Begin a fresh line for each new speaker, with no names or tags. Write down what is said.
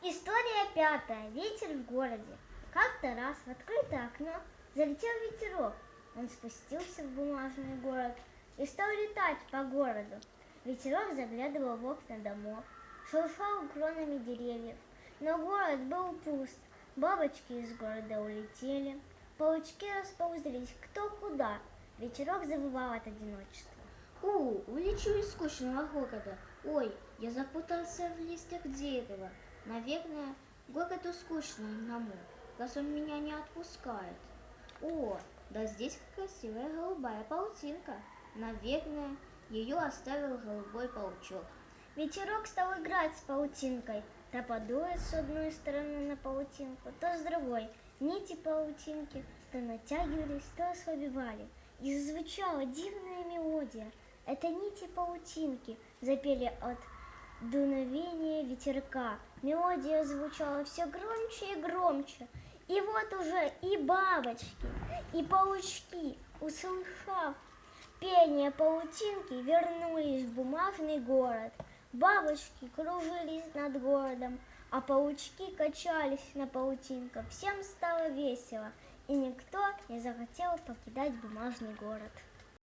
История пятая. Ветер в городе. Как-то раз в открытое окно залетел ветерок. Он спустился в бумажный город и стал летать по городу. Ветерок заглядывал в окна домов, шуршал кронами деревьев. Но город был пуст. Бабочки из города улетели. Паучки расползлись кто куда. Ветерок завывал от одиночества.
Улечу из скучного города. Ой, я запутался в листьях дерева. Наверное, городу скучно одному, раз он меня не отпускает. Да здесь красивая голубая паутинка. Наверное, ее оставил голубой паучок.
Ветерок стал играть с паутинкой. То подует с одной стороны на паутинку, то с другой. Нити паутинки то натягивались, то ослабевали. И зазвучала дивная мелодия. Это нити паутинки запели от дуновения ветерка. Мелодия звучала все громче и громче. И вот уже и бабочки, и паучки, услышав пение паутинки, вернулись в бумажный город. Бабочки кружились над городом, а паучки качались на паутинках. Всем стало весело, и никто не захотел покидать бумажный город.